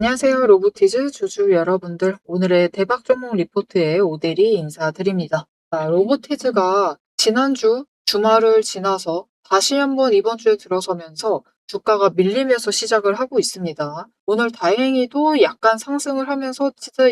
안녕하세요. 로보티즈 주주 여러분들. 오늘의 대박 종목 리포트에 오대리 인사드립니다. 로보티즈가 지난주 주말을 지나서 다시 한번 이번 주에 들어서면서 주가가 밀리면서 시작을 하고 있습니다. 오늘 다행히도 약간 상승을 하면서 진짜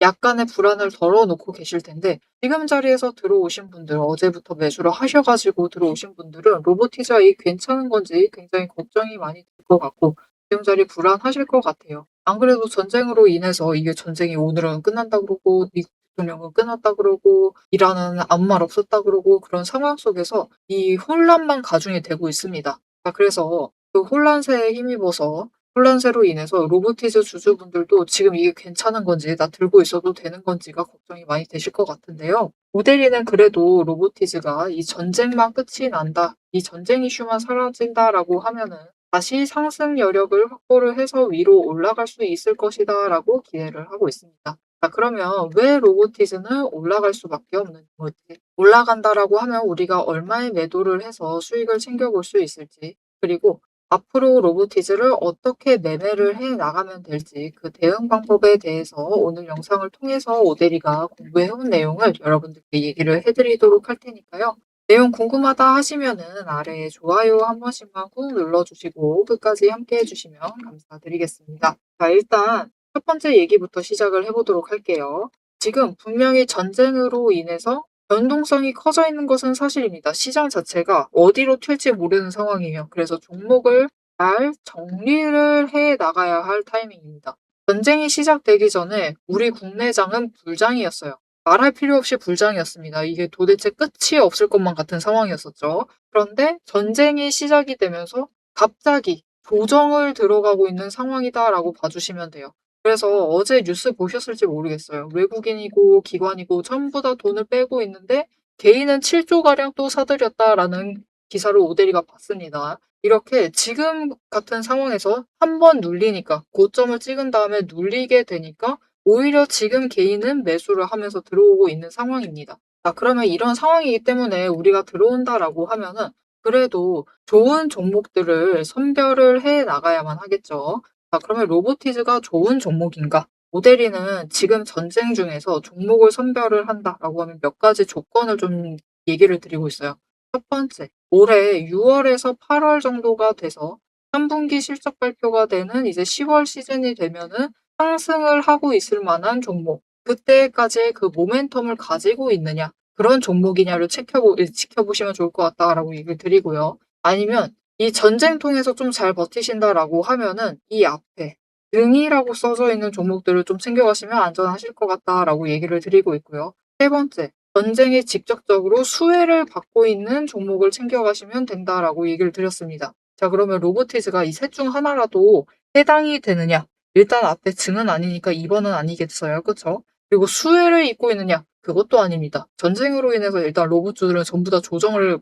약간의 불안을 덜어놓고 계실 텐데 지금 자리에서 들어오신 분들, 어제부터 매수를 하셔가지고 들어오신 분들은 로보티즈가 이 괜찮은 건지 굉장히 걱정이 많이 될 것 같고 지금 자리 불안하실 것 같아요. 안 그래도 전쟁으로 인해서 이게 전쟁이 오늘은 끝난다 그러고 미국 대통령은 끝났다 그러고 이란은 아무 말 없었다 그러고 그런 상황 속에서 이 혼란만 가중이 되고 있습니다. 그래서 그 혼란세에 힘입어서 혼란세로 인해서 로보티즈 주주분들도 지금 이게 괜찮은 건지 나 들고 있어도 되는 건지가 걱정이 많이 되실 것 같은데요. 모델리는 그래도 로보티즈가 이 전쟁만 끝이 난다, 이 전쟁 이슈만 사라진다라고 하면은 다시 상승 여력을 확보를 해서 위로 올라갈 수 있을 것이다라고 기대를 하고 있습니다. 그러면 왜 로보티즈는 올라갈 수밖에 없는 거지? 올라간다라고 하면 우리가 얼마의 매도를 해서 수익을 챙겨볼 수 있을지, 그리고 앞으로 로보티즈를 어떻게 매매를 해 나가면 될지 그 대응 방법에 대해서 오늘 영상을 통해서 오대리가 공부해온 내용을 여러분들께 얘기를 해드리도록 할 테니까요. 내용 궁금하다 하시면은 아래에 좋아요 한 번씩만 꾹 눌러주시고 끝까지 함께 해주시면 감사드리겠습니다. 일단 첫 번째 얘기부터 시작을 해보도록 할게요. 지금 분명히 전쟁으로 인해서 변동성이 커져 있는 것은 사실입니다. 시장 자체가 어디로 튈지 모르는 상황이에요. 그래서 종목을 잘 정리를 해 나가야 할 타이밍입니다. 전쟁이 시작되기 전에 우리 국내장은 불장이었어요. 말할 필요 없이 불장이었습니다. 이게 도대체 끝이 없을 것만 같은 상황이었었죠. 그런데 전쟁이 시작이 되면서 갑자기 조정을 들어가고 있는 상황이다라고 봐주시면 돼요. 그래서 어제 뉴스 보셨을지 모르겠어요. 외국인이고 기관이고 전부 다 돈을 빼고 있는데 개인은 7조가량 또 사들였다라는 기사를 오대리가 봤습니다. 이렇게 지금 같은 상황에서 한 번 눌리니까 고점을 찍은 다음에 눌리게 되니까 오히려 지금 개인은 매수를 하면서 들어오고 있는 상황입니다. 그러면 이런 상황이기 때문에 우리가 들어온다라고 하면은 그래도 좋은 종목들을 선별을 해 나가야만 하겠죠. 그러면 로보티즈가 좋은 종목인가? 모델이는 지금 전쟁 중에서 종목을 선별을 한다라고 하면 몇 가지 조건을 좀 얘기를 드리고 있어요. 첫 번째, 올해 6월에서 8월 정도가 돼서 3분기 실적 발표가 되는 이제 10월 시즌이 되면은 상승을 하고 있을 만한 종목, 그때까지의 그 모멘텀을 가지고 있느냐, 그런 종목이냐를 지켜보시면 좋을 것 같다라고 얘기를 드리고요. 아니면 이 전쟁통에서 좀 잘 버티신다라고 하면은 이 앞에 등이라고 써져 있는 종목들을 좀 챙겨가시면 안전하실 것 같다라고 얘기를 드리고 있고요. 세 번째, 전쟁에 직접적으로 수혜를 받고 있는 종목을 챙겨가시면 된다라고 얘기를 드렸습니다. 그러면 로보티즈가 이 셋 중 하나라도 해당이 되느냐? 일단 앞에 증은 아니니까 2번은 아니겠어요. 그쵸? 그리고 수혜를 입고 있느냐? 그것도 아닙니다. 전쟁으로 인해서 일단 로봇주들은 전부 다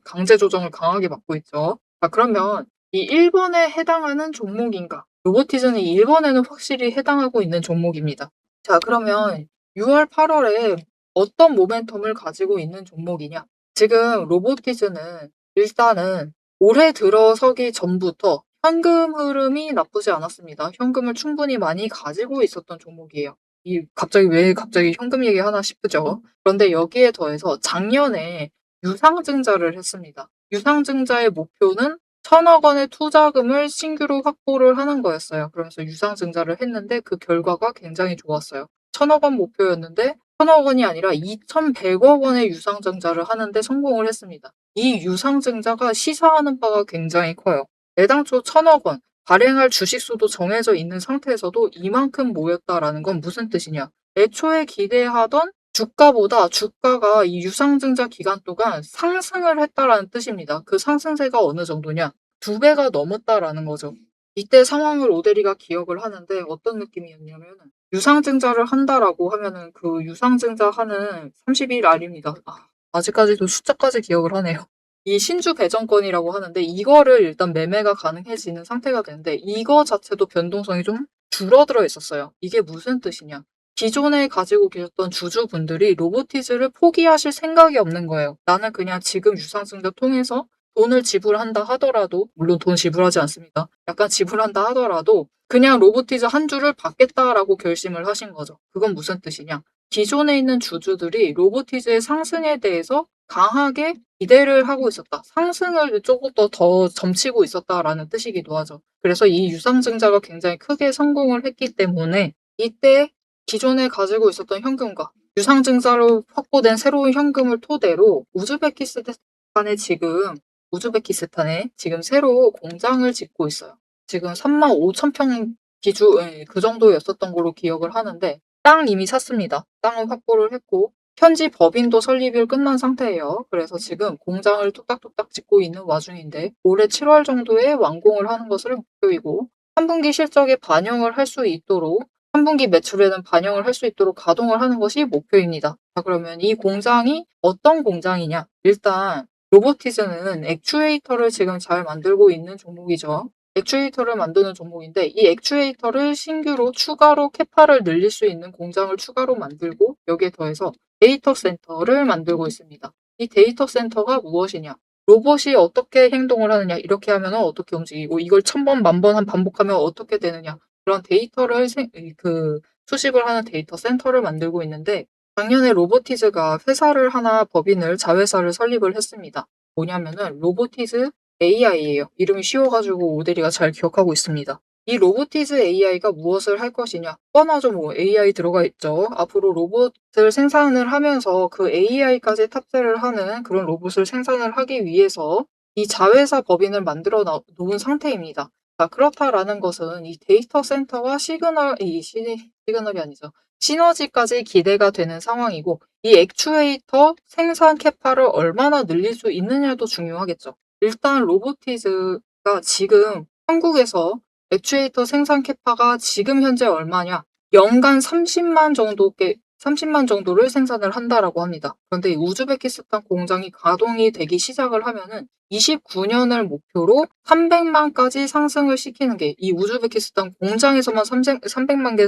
강제 조정을 강하게 받고 있죠. 그러면 이 1번에 해당하는 종목인가? 로보티즈는 이 1번에는 확실히 해당하고 있는 종목입니다. 그러면 6월, 8월에 어떤 모멘텀을 가지고 있는 종목이냐? 지금 로보티즈는 일단은 올해 들어서기 전부터 현금 흐름이 나쁘지 않았습니다. 현금을 충분히 많이 가지고 있었던 종목이에요. 왜 갑자기 현금 얘기하나 싶으죠? 그런데 여기에 더해서 작년에 유상증자를 했습니다. 유상증자의 목표는 1,000억 원의 투자금을 신규로 확보를 하는 거였어요. 그러면서 유상증자를 했는데 그 결과가 굉장히 좋았어요. 1,000억 원 목표였는데 1,000억 원이 아니라 2,100억 원의 유상증자를 하는데 성공을 했습니다. 이 유상증자가 시사하는 바가 굉장히 커요. 애당초 1,000억 원, 발행할 주식수도 정해져 있는 상태에서도 이만큼 모였다라는 건 무슨 뜻이냐? 애초에 기대하던 주가보다 주가가 이 유상증자 기간 동안 상승을 했다라는 뜻입니다. 그 상승세가 어느 정도냐? 2배가 넘었다라는 거죠. 이때 상황을 오대리가 기억을 하는데 어떤 느낌이었냐면 유상증자를 한다라고 하면은 그 유상증자 하는 30일 알입니다. 아직까지도 숫자까지 기억을 하네요. 이 신주 배정권이라고 하는데 이거를 일단 매매가 가능해지는 상태가 되는데 이거 자체도 변동성이 좀 줄어들어 있었어요. 이게 무슨 뜻이냐? 기존에 가지고 계셨던 주주분들이 로보티즈를 포기하실 생각이 없는 거예요. 나는 그냥 지금 유상증자 통해서 돈을 지불한다 하더라도, 물론 돈 지불하지 않습니다. 약간 지불한다 하더라도 그냥 로보티즈 한 주를 받겠다라고 결심을 하신 거죠. 그건 무슨 뜻이냐? 기존에 있는 주주들이 로보티즈의 상승에 대해서 강하게 기대를 하고 있었다. 상승을 조금 더 점치고 있었다라는 뜻이기도 하죠. 그래서 이 유상증자가 굉장히 크게 성공을 했기 때문에 이때 기존에 가지고 있었던 현금과 유상증자로 확보된 새로운 현금을 토대로 우즈베키스탄에 지금 새로 공장을 짓고 있어요. 지금 35,000평 그 정도였었던 걸로 기억을 하는데 땅 이미 샀습니다. 땅을 확보를 했고 현지 법인도 설립이 끝난 상태예요. 그래서 지금 공장을 뚝딱뚝딱 짓고 있는 와중인데 올해 7월 정도에 완공을 하는 것을 목표이고 3분기 실적에 반영을 할 수 있도록 3분기 매출에는 반영을 할 수 있도록 가동을 하는 것이 목표입니다. 자, 그러면 이 공장이 어떤 공장이냐? 일단 로보티즈는 액추에이터를 지금 잘 만들고 있는 종목이죠. 액추에이터를 만드는 종목인데 이 액추에이터를 신규로 추가로 캐파를 늘릴 수 있는 공장을 추가로 만들고 여기에 더해서 데이터 센터를 만들고 있습니다. 이 데이터 센터가 무엇이냐? 로봇이 어떻게 행동을 하느냐? 이렇게 하면 어떻게 움직이고 이걸 1000번, 10,000번 반복하면 어떻게 되느냐? 그런 데이터를 수집을 하는 데이터 센터를 만들고 있는데 작년에 로보티즈가 회사를 하나 법인을 자회사를 설립을 했습니다. 뭐냐면은 로보티즈 AI예요. 이름이 쉬워가지고 오대리가 잘 기억하고 있습니다. 이 로보티즈 AI가 무엇을 할 것이냐? 뻔하죠. 뭐 AI 들어가 있죠. 앞으로 로봇을 생산을 하면서 그 AI까지 탑재를 하는 그런 로봇을 생산을 하기 위해서 이 자회사 법인을 만들어 놓은 상태입니다. 자, 그렇다라는 것은 이 데이터 센터와 시그널이 아니죠. 시너지까지 기대가 되는 상황이고 이 액추에이터 생산 캐파를 얼마나 늘릴 수 있느냐도 중요하겠죠. 일단 로보티즈가 지금 한국에서 액추에이터 생산 캐파가 지금 현재 얼마냐? 연간 30만 정도를 생산을 한다라고 합니다. 그런데 이 우즈베키스탄 공장이 가동이 되기 시작을 하면은 29년을 목표로 300만까지 상승을 시키는 게 이 우즈베키스탄 공장에서만 300만 개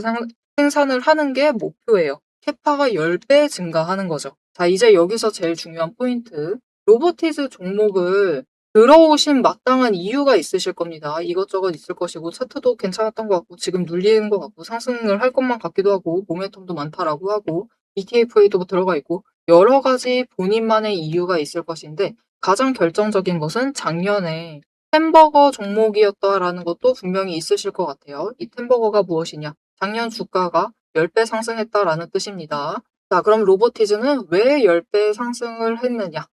생산을 하는 게 목표예요. 캐파가 10배 증가하는 거죠. 자, 이제 여기서 제일 중요한 포인트. 로보티즈 종목을 들어오신 마땅한 이유가 있으실 겁니다. 이것저것 있을 것이고 차트도 괜찮았던 것 같고 지금 눌리는 것 같고 상승을 할 것만 같기도 하고 모멘텀도 많다라고 하고 ETF에도 들어가 있고 여러 가지 본인만의 이유가 있을 것인데 가장 결정적인 것은 작년에 햄버거 종목이었다라는 것도 분명히 있으실 것 같아요. 이 햄버거가 무엇이냐? 작년 주가가 10배 상승했다라는 뜻입니다. 자, 그럼 로보티즈는 왜 10배 상승을 했느냐?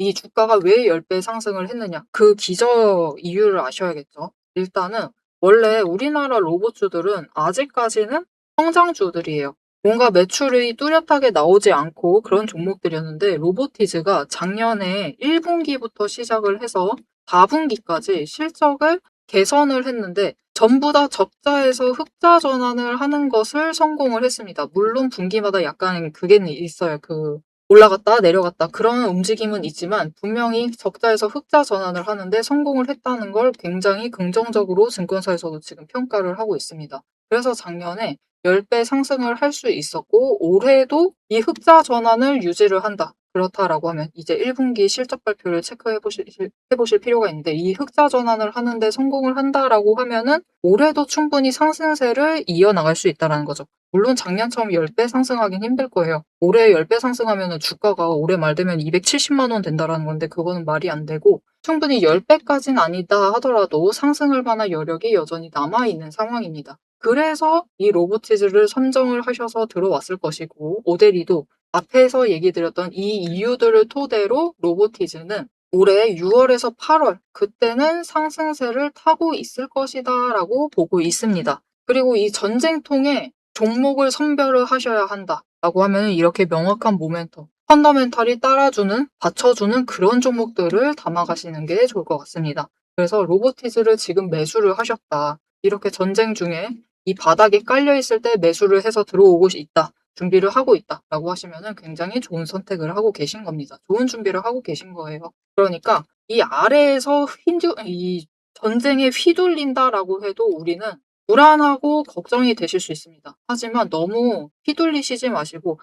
이 주가가 왜 10배 상승을 했느냐? 그 기저 이유를 아셔야겠죠. 일단은 원래 우리나라 로봇주들은 아직까지는 성장주들이에요. 뭔가 매출이 뚜렷하게 나오지 않고 그런 종목들이었는데 로보티즈가 작년에 1분기부터 시작을 해서 4분기까지 실적을 개선을 했는데 전부 다 적자에서 흑자 전환을 하는 것을 성공을 했습니다. 물론 분기마다 약간 그게 있어요. 올라갔다 내려갔다 그런 움직임은 있지만 분명히 적자에서 흑자 전환을 하는데 성공을 했다는 걸 굉장히 긍정적으로 증권사에서도 지금 평가를 하고 있습니다. 그래서 작년에 10배 상승을 할 수 있었고 올해도 이 흑자 전환을 유지를 한다. 그렇다라고 하면 이제 1분기 실적 발표를 체크해 보실 필요가 있는데 이 흑자 전환을 하는데 성공을 한다라고 하면은 올해도 충분히 상승세를 이어나갈 수 있다는 거죠. 물론 작년처럼 10배 상승하긴 힘들 거예요. 올해 10배 상승하면 주가가 올해 말 되면 270만 원 된다라는 건데 그거는 말이 안 되고 충분히 10배까지는 아니다 하더라도 상승할 만한 여력이 여전히 남아있는 상황입니다. 그래서 이 로보티즈를 선정을 하셔서 들어왔을 것이고 오데리도 앞에서 얘기 드렸던 이 이유들을 토대로 로보티즈는 올해 6월에서 8월 그때는 상승세를 타고 있을 것이다 라고 보고 있습니다. 그리고 이 전쟁통에 종목을 선별을 하셔야 한다라고 하면 이렇게 명확한 모멘텀, 펀더멘탈이 받쳐주는 그런 종목들을 담아가시는 게 좋을 것 같습니다. 그래서 로보티즈를 지금 매수를 하셨다. 이렇게 전쟁 중에 이 바닥에 깔려있을 때 매수를 해서 들어오고 있다. 준비를 하고 있다라고 하시면 굉장히 좋은 선택을 하고 계신 겁니다. 좋은 준비를 하고 계신 거예요. 그러니까 이 아래에서 이 전쟁에 휘둘린다라고 해도 우리는 불안하고 걱정이 되실 수 있습니다. 하지만 너무 휘둘리시지 마시고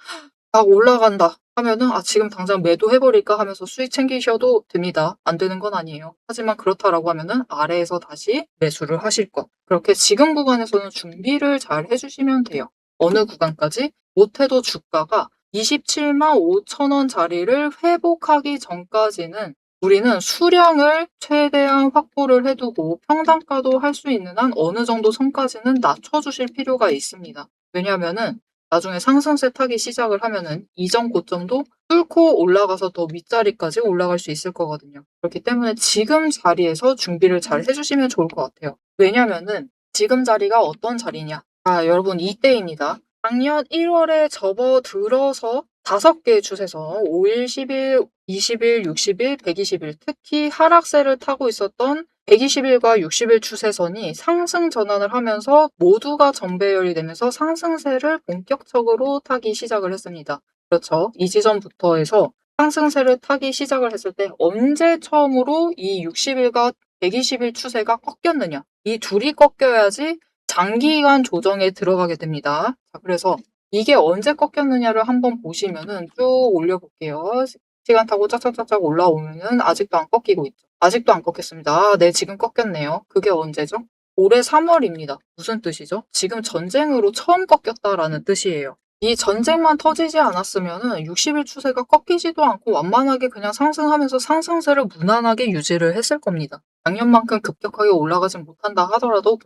막 올라간다. 하면은 지금 당장 매도해 버릴까 하면서 수익 챙기셔도 됩니다. 안 되는 건 아니에요. 하지만 그렇다라고 하면은 아래에서 다시 매수를 하실 것. 그렇게 지금 구간에서는 준비를 잘 해 주시면 돼요. 어느 구간까지? 못해도 주가가 270,500,000 원 자리를 회복하기 전까지는 우리는 수량을 최대한 확보를 해 두고 평단가도 할 수 있는 한 어느 정도 선까지는 낮춰 주실 필요가 있습니다. 왜냐하면은 나중에 상승세 타기 시작을 하면은 이전 고점도 뚫고 올라가서 더 윗자리까지 올라갈 수 있을 거거든요. 그렇기 때문에 지금 자리에서 준비를 잘 해 주시면 좋을 것 같아요. 왜냐면은 지금 자리가 어떤 자리냐? 여러분 이때입니다. 작년 1월에 접어들어서 5개의 추세선 5일, 10일, 20일, 60일, 120일 특히 하락세를 타고 있었던 120일과 60일 추세선이 상승 전환을 하면서 모두가 전배열이 되면서 상승세를 본격적으로 타기 시작을 했습니다. 그렇죠. 이 지점부터 해서 상승세를 타기 시작을 했을 때 언제 처음으로 이 60일과 120일 추세가 꺾였느냐. 이 둘이 꺾여야지 장기간 조정에 들어가게 됩니다. 자, 그래서 이게 언제 꺾였느냐를 한번 보시면은 쭉 올려볼게요. 시간 타고 짝짝짝짝 올라오면은 아직도 안 꺾이고 있죠. 아직도 안 꺾였습니다. 네, 지금 꺾였네요. 그게 언제죠? 올해 3월입니다. 무슨 뜻이죠? 지금 전쟁으로 처음 꺾였다라는 뜻이에요. 이 전쟁만 터지지 않았으면은 60일 추세가 꺾이지도 않고 완만하게 그냥 상승하면서 상승세를 무난하게 유지를 했을 겁니다. 작년만큼 급격하게 올라가진 못한다 하더라도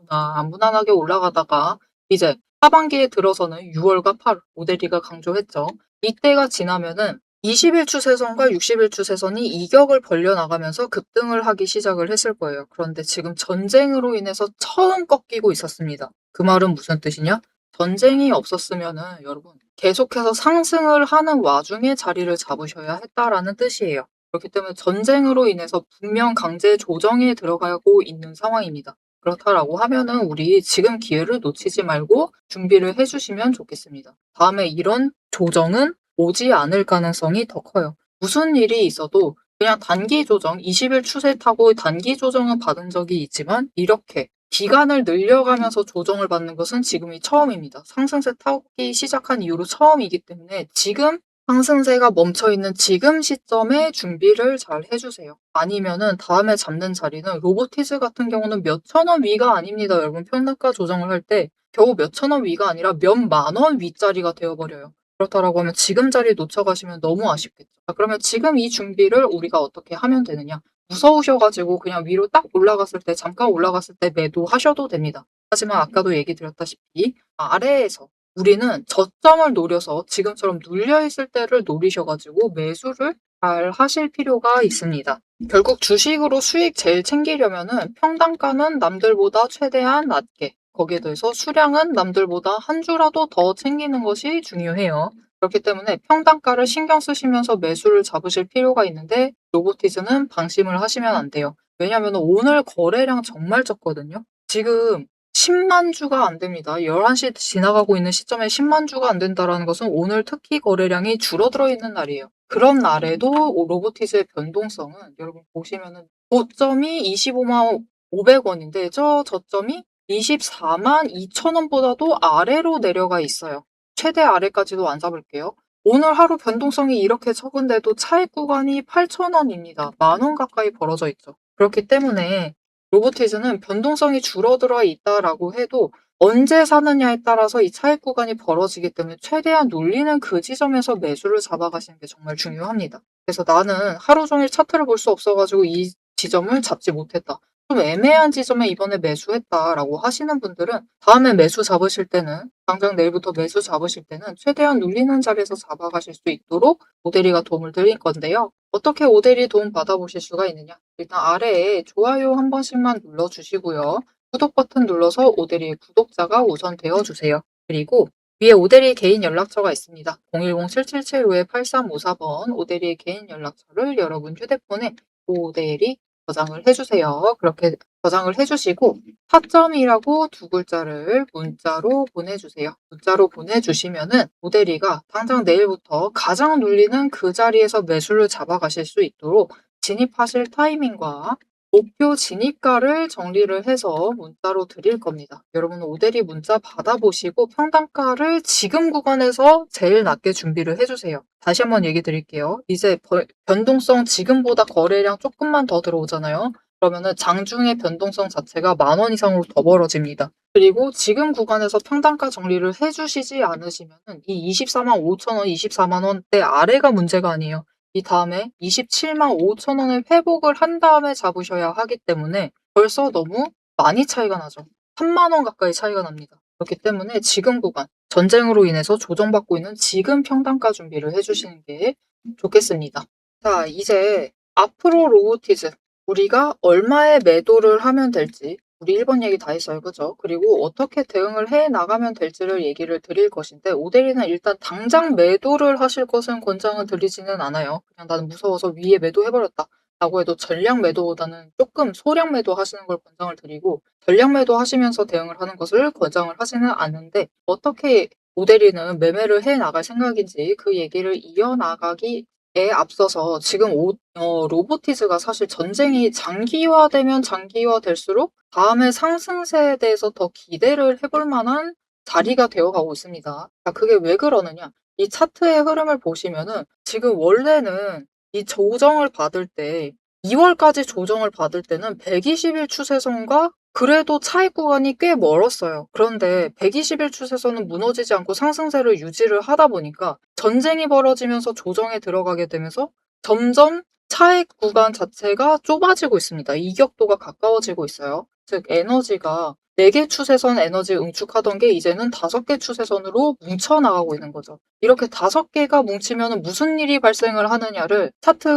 무난하게 올라가다가 이제 하반기에 들어서는 6월과 8월, 오데리가 강조했죠. 이때가 지나면은 20일 추세선과 60일 추세선이 이격을 벌려나가면서 급등을 하기 시작을 했을 거예요. 그런데 지금 전쟁으로 인해서 처음 꺾이고 있었습니다. 그 말은 무슨 뜻이냐? 전쟁이 없었으면은 여러분 계속해서 상승을 하는 와중에 자리를 잡으셔야 했다라는 뜻이에요. 그렇기 때문에 전쟁으로 인해서 분명 강제 조정에 들어가고 있는 상황입니다. 그렇다라고 하면은 우리 지금 기회를 놓치지 말고 준비를 해주시면 좋겠습니다. 다음에 이런 조정은 오지 않을 가능성이 더 커요. 무슨 일이 있어도 그냥 단기 조정, 20일 추세 타고 단기 조정은 받은 적이 있지만 이렇게 기간을 늘려가면서 조정을 받는 것은 지금이 처음입니다. 상승세 타기 시작한 이후로 처음이기 때문에 지금 상승세가 멈춰있는 지금 시점에 준비를 잘 해주세요. 아니면은 다음에 잡는 자리는 로보티즈 같은 경우는 몇천 원 위가 아닙니다. 여러분 평단가 조정을 할 때 겨우 몇천 원 위가 아니라 몇만 원 위짜리가 되어버려요. 그렇다라고 하면 지금 자리 놓쳐가시면 너무 아쉽겠죠. 그러면 지금 이 준비를 우리가 어떻게 하면 되느냐? 무서우셔가지고 그냥 위로 딱 올라갔을 때 잠깐 올라갔을 때 매도하셔도 됩니다. 하지만 아까도 얘기 드렸다시피 아래에서 우리는 저점을 노려서 지금처럼 눌려있을 때를 노리셔가지고 매수를 잘 하실 필요가 있습니다. 결국 주식으로 수익 제일 챙기려면은 평단가는 남들보다 최대한 낮게, 거기에 더해서 수량은 남들보다 한 주라도 더 챙기는 것이 중요해요. 그렇기 때문에 평단가를 신경 쓰시면서 매수를 잡으실 필요가 있는데 로보티즈는 방심을 하시면 안 돼요. 왜냐하면 오늘 거래량 정말 적거든요. 지금 10만 주가 안 됩니다. 11시 지나가고 있는 시점에 10만 주가 안 된다는 것은 오늘 특히 거래량이 줄어들어 있는 날이에요. 그런 날에도 로보티즈의 변동성은 여러분 보시면은 고점이 25만 500원인데 저 저점이 24만 2천 원보다도 아래로 내려가 있어요. 최대 아래까지도 안 잡을게요. 오늘 하루 변동성이 이렇게 적은데도 차익 구간이 8천 원입니다. 10,000원 가까이 벌어져 있죠. 그렇기 때문에 로보티즈는 변동성이 줄어들어 있다라고 해도 언제 사느냐에 따라서 이 차익 구간이 벌어지기 때문에 최대한 눌리는 그 지점에서 매수를 잡아가시는 게 정말 중요합니다. 그래서 나는 하루 종일 차트를 볼 수 없어가지고 이 지점을 잡지 못했다. 좀 애매한 지점에 이번에 매수했다라고 하시는 분들은 다음에 매수 잡으실 때는 당장 내일부터 매수 잡으실 때는 최대한 눌리는 자리에서 잡아가실 수 있도록 오대리가 도움을 드릴 건데요. 어떻게 오대리 도움 받아보실 수가 있느냐? 일단 아래에 좋아요 한 번씩만 눌러주시고요. 구독 버튼 눌러서 오대리의 구독자가 우선 되어주세요. 그리고 위에 오대리 개인 연락처가 있습니다. 010-7775-8354번 오대리의 개인 연락처를 여러분 휴대폰에 오대리 저장을 해주세요. 그렇게 저장을 해주시고 타점이라고 두 글자를 문자로 보내주세요. 문자로 보내주시면은 모델이가 당장 내일부터 가장 눌리는 그 자리에서 매수를 잡아가실 수 있도록 진입하실 타이밍과 목표 진입가를 정리를 해서 문자로 드릴 겁니다. 여러분 오대리 문자 받아보시고 평단가를 지금 구간에서 제일 낮게 준비를 해주세요. 다시 한번 얘기 드릴게요. 이제 변동성 지금보다 거래량 조금만 더 들어오잖아요. 그러면은 장중의 변동성 자체가 10,000원 이상으로 더 벌어집니다. 그리고 지금 구간에서 평단가 정리를 해주시지 않으시면은 이 245,000원, 24만 원대 아래가 문제가 아니에요. 이 다음에 27만 5천 원을 회복을 한 다음에 잡으셔야 하기 때문에 벌써 너무 많이 차이가 나죠. 3만 원 가까이 차이가 납니다. 그렇기 때문에 지금 구간, 전쟁으로 인해서 조정받고 있는 지금 평단가 준비를 해주시는 게 좋겠습니다. 자, 이제 앞으로 로보티즈, 우리가 얼마에 매도를 하면 될지, 우리 1번 얘기 다 했어요. 그죠? 그리고 어떻게 대응을 해 나가면 될지를 얘기를 드릴 것인데, 오대리는 일단 당장 매도를 하실 것은 권장을 드리지는 않아요. 그냥 나는 무서워서 위에 매도해버렸다 라고 해도 전량 매도보다는 조금 소량 매도 하시는 걸 권장을 드리고, 전량 매도 하시면서 대응을 하는 것을 권장을 하지는 않는데, 어떻게 오대리는 매매를 해 나갈 생각인지 그 얘기를 이어나가기에 앞서서 지금 로보티즈가 사실 전쟁이 장기화되면 장기화될수록 다음에 상승세에 대해서 더 기대를 해볼 만한 자리가 되어가고 있습니다. 그게 왜 그러느냐? 이 차트의 흐름을 보시면은 지금 원래는 이 조정을 받을 때 2월까지 조정을 받을 때는 120일 추세선과 그래도 차익 구간이 꽤 멀었어요. 그런데 120일 추세선은 무너지지 않고 상승세를 유지를 하다 보니까 전쟁이 벌어지면서 조정에 들어가게 되면서 점점 차익 구간 자체가 좁아지고 있습니다. 이격도가 가까워지고 있어요. 즉 에너지가 4개 추세선 에너지 응축하던 게 이제는 5개 추세선으로 뭉쳐나가고 있는 거죠. 이렇게 5개가 뭉치면 무슨 일이 발생을 하느냐를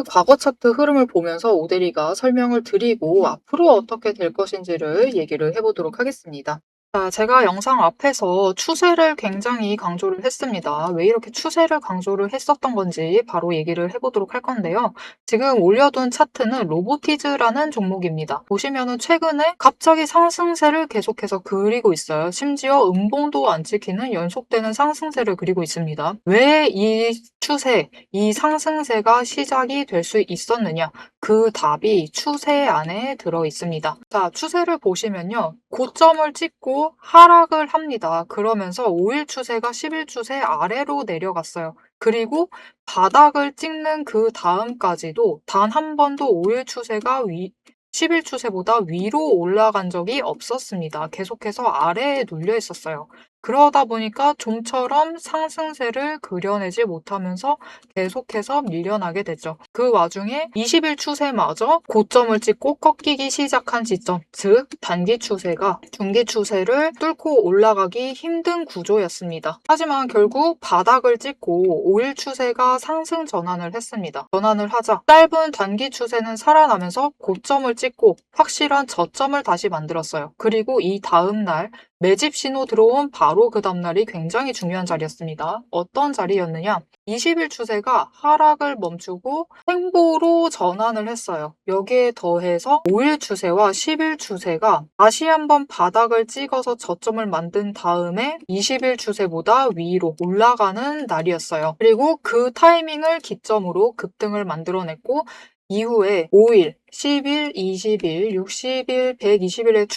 과거 차트 흐름을 보면서 오대리가 설명을 드리고 앞으로 어떻게 될 것인지를 얘기를 해보도록 하겠습니다. 자, 제가 영상 앞에서 추세를 굉장히 강조를 했습니다. 왜 이렇게 추세를 강조를 했었던 건지 바로 얘기를 해보도록 할 건데요. 지금 올려둔 차트는 로보티즈라는 종목입니다. 보시면은 최근에 갑자기 상승세를 계속해서 그리고 있어요. 심지어 음봉도 안 찍히는 연속되는 상승세를 그리고 있습니다. 왜 이 추세, 이 상승세가 시작이 될 수 있었느냐? 그 답이 추세 안에 들어 있습니다. 자, 추세를 보시면요. 고점을 찍고 하락을 합니다. 그러면서 5일 추세가 10일 추세 아래로 내려갔어요. 그리고 바닥을 찍는 그 다음까지도 단 한 번도 5일 추세가 10일 추세보다 위로 올라간 적이 없었습니다. 계속해서 아래에 눌려 있었어요. 그러다 보니까 좀처럼 상승세를 그려내지 못하면서 계속해서 밀려나게 됐죠. 그 와중에 20일 추세마저 고점을 찍고 꺾이기 시작한 지점, 즉 단기 추세가 중기 추세를 뚫고 올라가기 힘든 구조였습니다. 하지만 결국 바닥을 찍고 5일 추세가 상승 전환을 했습니다. 전환을 하자 짧은 단기 추세는 살아나면서 고점을 찍고 확실한 저점을 다시 만들었어요. 그리고 이 다음 날 매집 신호 들어온 바로 그 다음날이 굉장히 중요한 자리였습니다. 어떤 자리였느냐? 20일 추세가 하락을 멈추고 횡보로 전환을 했어요. 여기에 더해서 5일 추세와 10일 추세가 다시 한번 바닥을 찍어서 저점을 만든 다음에 20일 추세보다 위로 올라가는 날이었어요. 그리고 그 타이밍을 기점으로 급등을 만들어냈고 이후에 5일, 10일, 20일, 60일, 120일의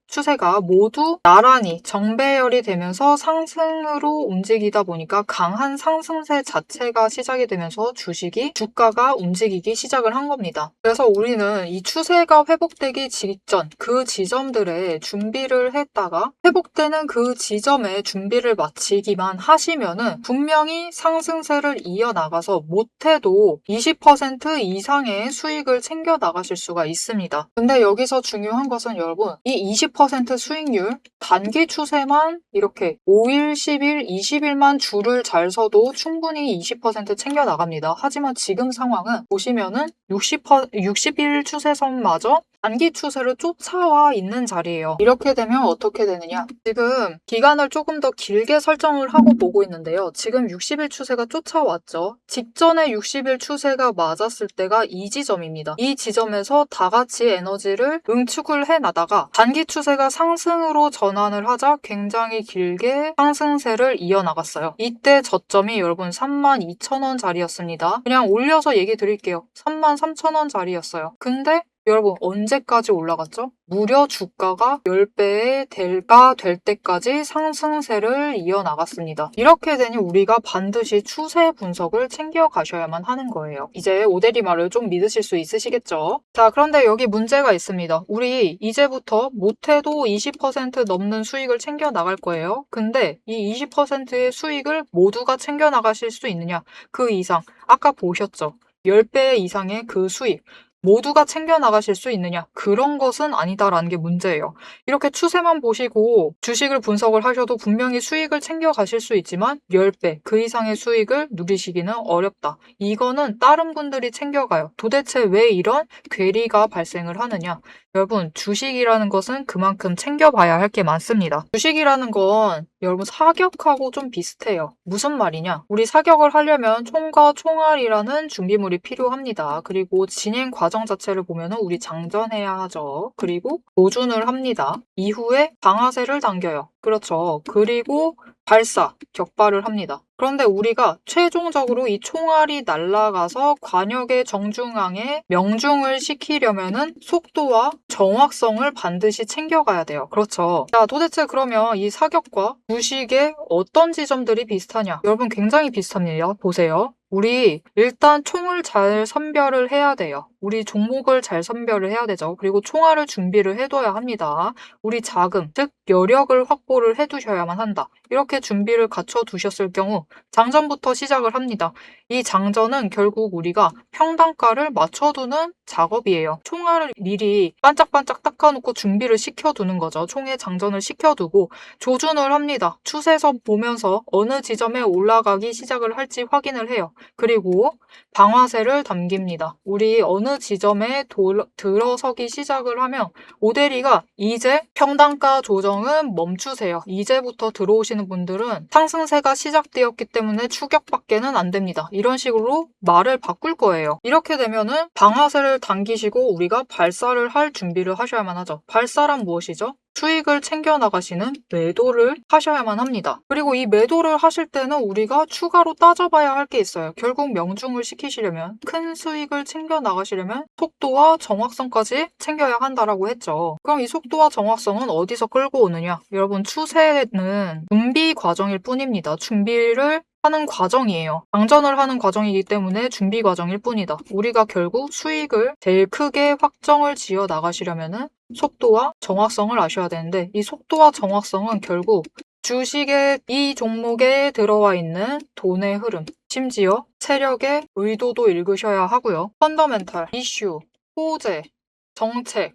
추세가 모두 나란히 정배열이 되면서 상승으로 움직이다 보니까 강한 상승세 자체가 시작이 되면서 주가가 움직이기 시작을 한 겁니다. 그래서 우리는 이 추세가 회복되기 직전 그 지점들에 준비를 했다가 회복되는 그 지점에 준비를 마치기만 하시면은 분명히 상승세를 이어나가서 못해도 20% 이상의 수익을 챙겨 나가실 수가 있습니다. 근데 여기서 중요한 것은 여러분, 이 20% 수익률 단기 추세만 이렇게 5일, 10일, 20일만 줄을 잘 서도 충분히 20% 챙겨 나갑니다. 하지만 지금 상황은 보시면은 60일 추세선마저 단기 추세를 쫓아와 있는 자리예요. 이렇게 되면 어떻게 되느냐? 지금 기간을 조금 더 길게 설정을 하고 보고 있는데요. 지금 60일 추세가 쫓아왔죠. 직전에 60일 추세가 맞았을 때가 이 지점입니다. 이 지점에서 다 같이 에너지를 응축을 해나다가 단기 추세가 상승으로 전환을 하자 굉장히 길게 상승세를 이어나갔어요. 이때 저점이 여러분 32,000원 자리였습니다. 그냥 올려서 얘기 드릴게요. 33,000원 자리였어요. 근데 여러분 언제까지 올라갔죠? 무려 주가가 10배의 대가 될 때까지 상승세를 이어나갔습니다. 이렇게 되니 우리가 반드시 추세 분석을 챙겨가셔야만 하는 거예요. 이제 오대리 말을 좀 믿으실 수 있으시겠죠? 자, 그런데 여기 문제가 있습니다. 우리 이제부터 못해도 20% 넘는 수익을 챙겨 나갈 거예요. 근데 이 20%의 수익을 모두가 챙겨 나가실 수 있느냐? 그 이상, 아까 보셨죠? 10배 이상의 그 수익. 모두가 챙겨 나가실 수 있느냐? 그런 것은 아니다라는 게 문제예요. 이렇게 추세만 보시고 주식을 분석을 하셔도 분명히 수익을 챙겨 가실 수 있지만 10배, 그 이상의 수익을 누리시기는 어렵다. 이거는 다른 분들이 챙겨가요. 도대체 왜 이런 괴리가 발생을 하느냐? 여러분, 주식이라는 것은 그만큼 챙겨봐야 할 게 많습니다. 주식이라는 건 여러분 사격하고 좀 비슷해요. 무슨 말이냐? 우리 사격을 하려면 총과 총알이라는 준비물이 필요합니다. 그리고 진행 과정 자체를 보면은 우리 장전해야 하죠. 그리고 조준을 합니다. 이후에 방아쇠를 당겨요. 그렇죠. 그리고 발사, 격발을 합니다. 그런데 우리가 최종적으로 이 총알이 날아가서 관역의 정중앙에 명중을 시키려면은 속도와 정확성을 반드시 챙겨가야 돼요. 그렇죠. 자, 도대체 그러면 이 사격과 주식의 어떤 지점들이 비슷하냐? 여러분 굉장히 비슷합니다. 보세요. 우리 일단 총을 잘 선별을 해야 돼요. 우리 종목을 잘 선별을 해야 되죠. 그리고 총알을 준비를 해둬야 합니다. 우리 자금, 즉 여력을 확보를 해두셔야만 한다. 이렇게 준비를 갖춰두셨을 경우 장전부터 시작을 합니다. 이 장전은 결국 우리가 평단가를 맞춰두는 작업이에요. 총알을 미리 반짝반짝 닦아놓고 준비를 시켜두는 거죠. 총에 장전을 시켜두고 조준을 합니다. 추세선 보면서 어느 지점에 올라가기 시작을 할지 확인을 해요. 그리고 방아쇠를 당깁니다. 우리 어느 지점에 들어서기 시작을 하면 오대리가 이제 평단가 조정은 멈추세요. 이제부터 들어오시는 분들은 상승세가 시작되었기 때문에 추격밖에는 안 됩니다. 이런 식으로 말을 바꿀 거예요. 이렇게 되면은 방아쇠를 당기시고 우리가 발사를 할 준비를 하셔야만 하죠. 발사란 무엇이죠? 수익을 챙겨 나가시는 매도를 하셔야만 합니다. 그리고 이 매도를 하실 때는 우리가 추가로 따져봐야 할 게 있어요. 결국 명중을 시키시려면, 큰 수익을 챙겨 나가시려면 속도와 정확성까지 챙겨야 한다라고 했죠. 그럼 이 속도와 정확성은 어디서 끌고 오느냐? 여러분, 추세는 준비 과정일 뿐입니다. 준비를 하는 과정이에요. 장전을 하는 과정이기 때문에 준비 과정일 뿐이다. 우리가 결국 수익을 제일 크게 확정을 지어 나가시려면은 속도와 정확성을 아셔야 되는데 이 속도와 정확성은 결국 주식의 이 종목에 들어와 있는 돈의 흐름, 심지어 세력의 의도도 읽으셔야 하고요. 펀더멘탈, 이슈, 호재, 정책,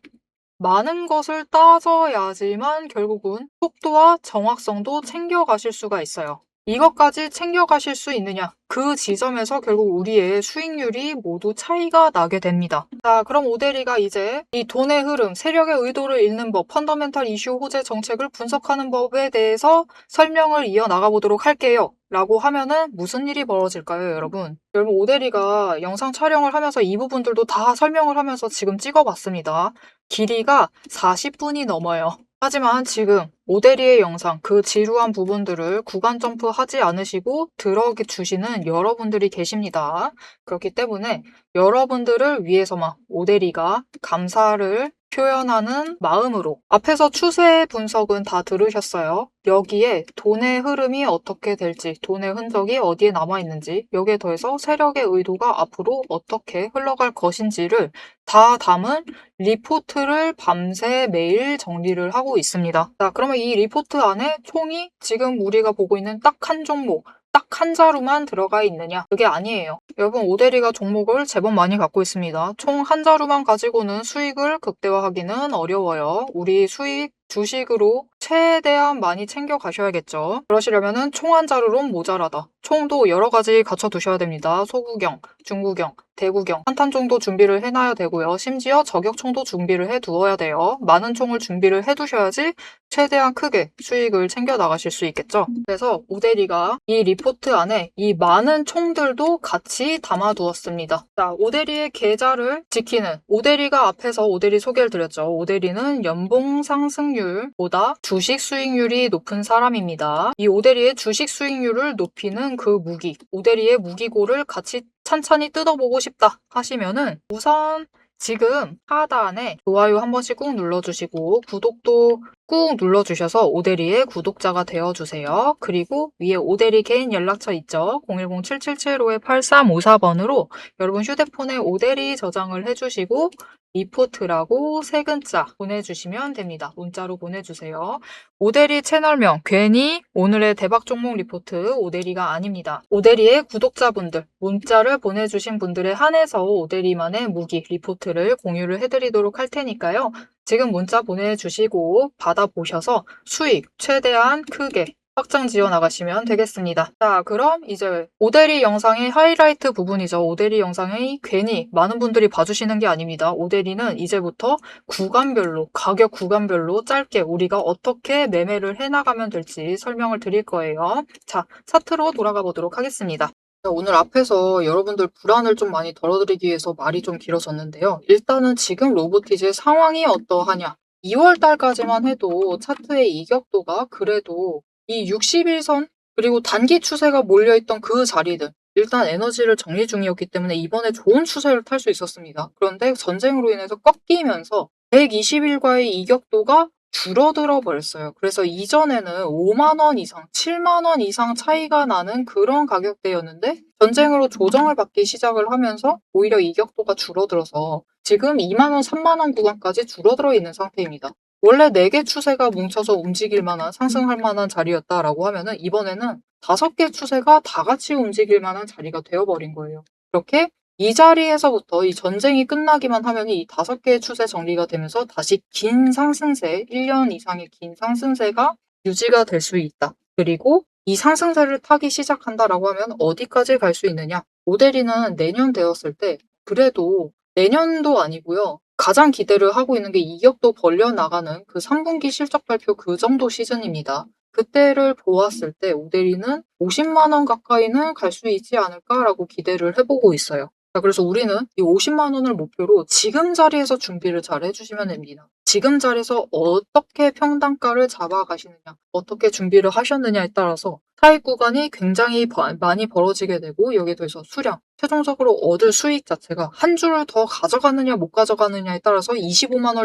많은 것을 따져야지만 결국은 속도와 정확성도 챙겨가실 수가 있어요. 이것까지 챙겨가실 수 있느냐? 그 지점에서 결국 우리의 수익률이 모두 차이가 나게 됩니다. 자, 그럼 오대리가 이제 이 돈의 흐름, 세력의 의도를 읽는 법, 펀더멘탈 이슈 호재 정책을 분석하는 법에 대해서 설명을 이어나가 보도록 할게요. 라고 하면은 무슨 일이 벌어질까요, 여러분? 여러분, 오대리가 영상 촬영을 하면서 이 부분들도 다 설명을 하면서 지금 찍어봤습니다. 길이가 40분이 넘어요. 하지만 지금 오대리의 영상, 그 지루한 부분들을 구간 점프하지 않으시고 들어주시는 여러분들이 계십니다. 그렇기 때문에 여러분들을 위해서만 오대리가 감사를 표현하는 마음으로 앞에서 추세 분석은 다 들으셨어요. 여기에 돈의 흐름이 어떻게 될지, 돈의 흔적이 어디에 남아있는지, 여기에 더해서 세력의 의도가 앞으로 어떻게 흘러갈 것인지를 다 담은 리포트를 밤새 매일 정리를 하고 있습니다. 자, 그러면 이 리포트 안에 총이 지금 우리가 보고 있는 딱 한 종목, 딱 한 자루만 들어가 있느냐? 그게 아니에요. 여러분, 오대리가 종목을 제법 많이 갖고 있습니다. 총 한 자루만 가지고는 수익을 극대화하기는 어려워요. 우리 수익 주식으로 최대한 많이 챙겨 가셔야겠죠. 그러시려면은 총 한 자루론 모자라다. 총도 여러 가지 갖춰두셔야 됩니다. 소구경, 중구경, 대구경, 한탄 총도 준비를 해놔야 되고요. 심지어 저격총도 준비를 해두어야 돼요. 많은 총을 준비를 해두셔야지 최대한 크게 수익을 챙겨 나가실 수 있겠죠. 그래서 오대리가 이 리포트 안에 이 많은 총들도 같이 담아두었습니다. 자, 오대리의 계좌를 지키는 오대리가 앞에서 오대리 소개를 드렸죠. 오대리는 연봉 상승률보다 주식 수익률이 높은 사람입니다. 이 오대리의 주식 수익률을 높이는 그 무기, 오대리의 무기고를 같이 찬찬히 뜯어보고 싶다 하시면은 우선 지금 하단에 좋아요 한 번씩 꾹 눌러주시고 구독도 꾹 눌러주셔서 오대리의 구독자가 되어주세요. 그리고 위에 오대리 개인 연락처 있죠? 010-7775-8354번으로 여러분 휴대폰에 오대리 저장을 해주시고 리포트라고 세 글자 보내주시면 됩니다. 문자로 보내주세요. 오대리 채널명 괜히 오늘의 대박 종목 리포트 오대리가 아닙니다. 오대리의 구독자분들 문자를 보내주신 분들에 한해서 오대리만의 무기 리포트를 공유를 해드리도록 할 테니까요. 지금 문자 보내주시고 받아보셔서 수익 최대한 크게 확장 지어 나가시면 되겠습니다. 자, 그럼 이제 오대리 영상의 하이라이트 부분이죠. 오대리 영상이 괜히 많은 분들이 봐주시는 게 아닙니다. 오대리는 이제부터 구간별로, 가격 구간별로 짧게 우리가 어떻게 매매를 해나가면 될지 설명을 드릴 거예요. 자, 차트로 돌아가 보도록 하겠습니다. 오늘 앞에서 여러분들 불안을 좀 많이 덜어드리기 위해서 말이 좀 길어졌는데요. 일단은 지금 로보티즈의 상황이 어떠하냐. 2월 달까지만 해도 차트의 이격도가 그래도 이 60일선 그리고 단기 추세가 몰려있던 그 자리들 일단 에너지를 정리 중이었기 때문에 이번에 좋은 추세를 탈 수 있었습니다. 그런데 전쟁으로 인해서 꺾이면서 120일과의 이격도가 줄어들어 버렸어요. 그래서 이전에는 5만 원 이상, 7만 원 이상 차이가 나는 그런 가격대였는데 전쟁으로 조정을 받기 시작을 하면서 오히려 이격도가 줄어들어서 지금 2만 원, 3만 원 구간까지 줄어들어 있는 상태입니다. 원래 4개 추세가 뭉쳐서 움직일 만한 상승할 만한 자리였다라고 하면은 이번에는 5개 추세가 다 같이 움직일 만한 자리가 되어버린 거예요. 그렇게 이 자리에서부터 이 전쟁이 끝나기만 하면 이 5개의 추세 정리가 되면서 다시 긴 상승세, 1년 이상의 긴 상승세가 유지가 될 수 있다. 그리고 이 상승세를 타기 시작한다라고 하면 어디까지 갈 수 있느냐? 모델이는 내년 되었을 때 그래도 내년도 아니고요. 가장 기대를 하고 있는 게 이격도 벌려나가는 그 3분기 실적 발표 그 정도 시즌입니다. 그때를 보았을 때 오데리는 50만 원 가까이는 갈 수 있지 않을까라고 기대를 해보고 있어요. 자, 그래서 우리는 이 50만 원을 목표로 지금 자리에서 준비를 잘 해주시면 됩니다. 지금 자리에서 어떻게 평단가를 잡아가시느냐, 어떻게 준비를 하셨느냐에 따라서 차익 구간이 굉장히 많이 벌어지게 되고 여기에 더해서 수량, 최종적으로 얻을 수익 자체가 한 줄을 더 가져가느냐 못 가져가느냐에 따라서 25만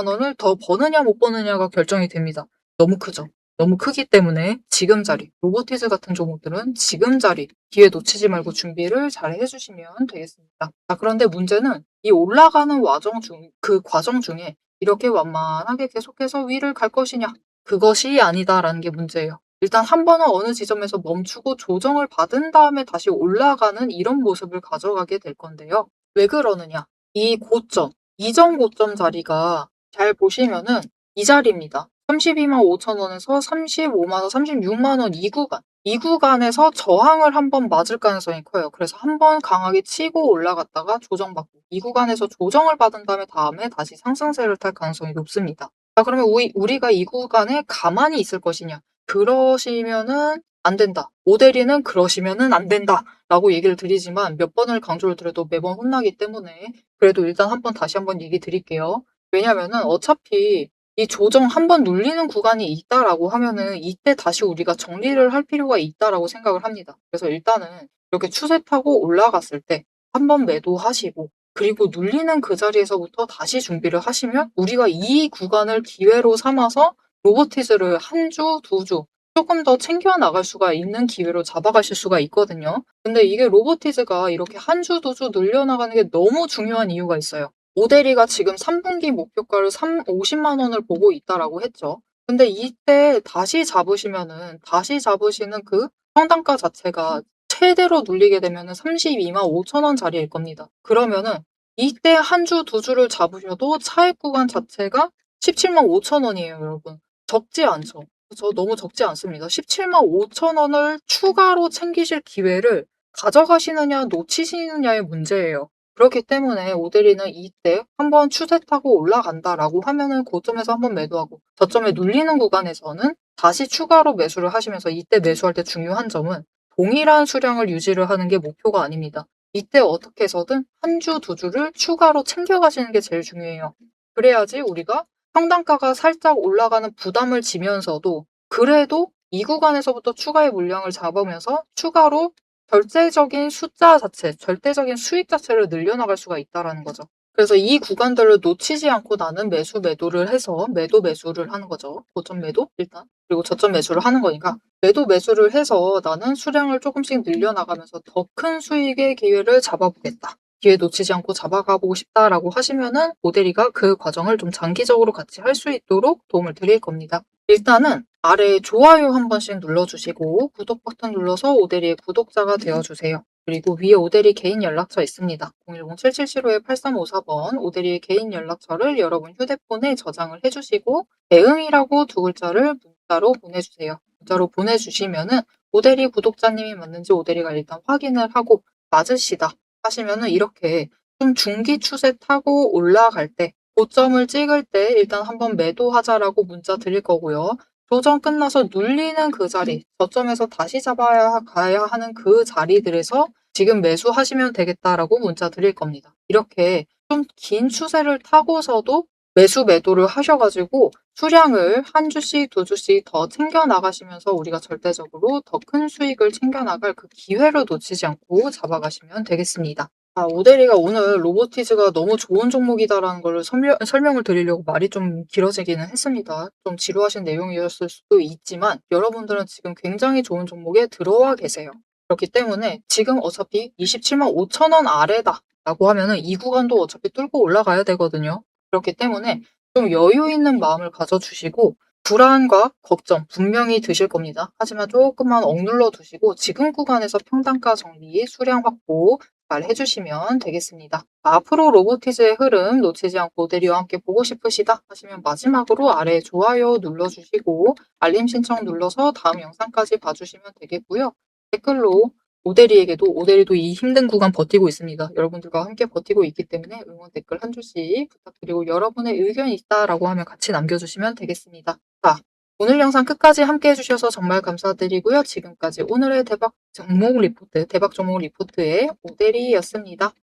원을 더 버느냐 못 버느냐가 결정이 됩니다. 너무 크죠. 너무 크기 때문에 지금 자리, 로보티즈 같은 종목들은 지금 자리, 기회 놓치지 말고 준비를 잘 해주시면 되겠습니다. 자, 그런데 문제는 이 올라가는 그 과정 중에 이렇게 완만하게 계속해서 위를 갈 것이냐? 그것이 아니다라는 게 문제예요. 일단 한 번은 어느 지점에서 멈추고 조정을 받은 다음에 다시 올라가는 이런 모습을 가져가게 될 건데요. 왜 그러느냐? 이 고점, 이전 고점 자리가 잘 보시면은 이 자리입니다. 32만 5천 원에서 35만 원, 36만 원 이 구간에서 저항을 한번 맞을 가능성이 커요. 그래서 한번 강하게 치고 올라갔다가 조정받고 이 구간에서 조정을 받은 다음에 다시 상승세를 탈 가능성이 높습니다. 자, 그러면 우리가 이 구간에 가만히 있을 것이냐? 그러시면은 안 된다. 모델이는 그러시면은 안 된다라고 얘기를 드리지만 몇 번을 강조를 드려도 매번 혼나기 때문에 그래도 일단 다시 한번 얘기 드릴게요. 왜냐면은 어차피 이 조정 한번 눌리는 구간이 있다라고 하면은 이때 다시 우리가 정리를 할 필요가 있다라고 생각을 합니다. 그래서 일단은 이렇게 추세 타고 올라갔을 때 한번 매도하시고 그리고 눌리는 그 자리에서부터 다시 준비를 하시면 우리가 이 구간을 기회로 삼아서 로보티즈를 한 주, 두 주 조금 더 챙겨 나갈 수가 있는 기회로 잡아가실 수가 있거든요. 근데 이게 로보티즈가 이렇게 한 주, 두 주 늘려나가는 게 너무 중요한 이유가 있어요. 오데리가 지금 3분기 목표가를 50만 원을 보고 있다라고 했죠. 근데 이때 다시 잡으시는 그 평단가 자체가 최대로 눌리게 되면은 32만 5천 원 자리일 겁니다. 그러면은 이때 한 주, 두 주를 잡으셔도 차익 구간 자체가 17만 5천 원이에요, 여러분. 적지 않죠. 저 너무 적지 않습니다. 17만 5천 원을 추가로 챙기실 기회를 가져가시느냐, 놓치시느냐의 문제예요. 그렇기 때문에 오데리는 이때 한번 추세 타고 올라간다라고 하면은 고점에서 한번 매도하고 저점에 눌리는 구간에서는 다시 추가로 매수를 하시면서 이때 매수할 때 중요한 점은 동일한 수량을 유지를 하는 게 목표가 아닙니다. 이때 어떻게 해서든 한 주, 두 주를 추가로 챙겨가시는 게 제일 중요해요. 그래야지 우리가 평단가가 살짝 올라가는 부담을 지면서도 그래도 이 구간에서부터 추가의 물량을 잡으면서 추가로 절대적인 숫자 자체, 절대적인 수익 자체를 늘려나갈 수가 있다는 거죠. 그래서 이 구간들을 놓치지 않고 나는 매수 매도를 해서 매도 매수를 하는 거죠. 고점 매도 일단. 그리고 저점 매수를 하는 거니까 매도 매수를 해서 나는 수량을 조금씩 늘려나가면서 더 큰 수익의 기회를 잡아보겠다. 기회 놓치지 않고 잡아가 보고 싶다라고 하시면은 모델이가 그 과정을 좀 장기적으로 같이 할 수 있도록 도움을 드릴 겁니다. 일단은 아래 좋아요 한 번씩 눌러주시고 구독 버튼 눌러서 오대리의 구독자가 되어주세요. 그리고 위에 오대리 개인 연락처 있습니다. 010-7775-8354번 오대리의 개인 연락처를 여러분 휴대폰에 저장을 해주시고 대응이라고 두 글자를 문자로 보내주세요. 문자로 보내주시면은 오대리 구독자님이 맞는지 오대리가 일단 확인을 하고 맞으시다 하시면은 이렇게 좀 중기 추세 타고 올라갈 때 고점을 찍을 때 일단 한번 매도하자라고 문자 드릴 거고요. 조정 끝나서 눌리는 그 자리, 저점에서 다시 잡아야 가야 하는 그 자리들에서 지금 매수하시면 되겠다라고 문자 드릴 겁니다. 이렇게 좀 긴 추세를 타고서도 매수 매도를 하셔가지고 수량을 한 주씩 두 주씩 더 챙겨 나가시면서 우리가 절대적으로 더 큰 수익을 챙겨 나갈 그 기회를 놓치지 않고 잡아가시면 되겠습니다. 오대리가 오늘 로보티즈가 너무 좋은 종목이다라는 걸 설명을 드리려고 말이 좀 길어지기는 했습니다. 좀 지루하신 내용이었을 수도 있지만 여러분들은 지금 굉장히 좋은 종목에 들어와 계세요. 그렇기 때문에 지금 어차피 27만 5천 원 아래다라고 하면은 이 구간도 어차피 뚫고 올라가야 되거든요. 그렇기 때문에 좀 여유 있는 마음을 가져주시고 불안과 걱정 분명히 드실 겁니다. 하지만 조금만 억눌러 두시고 지금 구간에서 평단가 정리, 수량 확보 잘 해주시면 되겠습니다. 앞으로 로보티즈의 흐름 놓치지 않고 모델이와 함께 보고 싶으시다 하시면 마지막으로 아래 좋아요 눌러주시고 알림 신청 눌러서 다음 영상까지 봐주시면 되겠고요. 댓글로 오대리도 이 힘든 구간 버티고 있습니다. 여러분들과 함께 버티고 있기 때문에 응원 댓글 한 줄씩 부탁드리고 여러분의 의견이 있다라고 하면 같이 남겨주시면 되겠습니다. 자, 오늘 영상 끝까지 함께 해주셔서 정말 감사드리고요. 지금까지 오늘의 대박 종목 리포트의 오대리였습니다.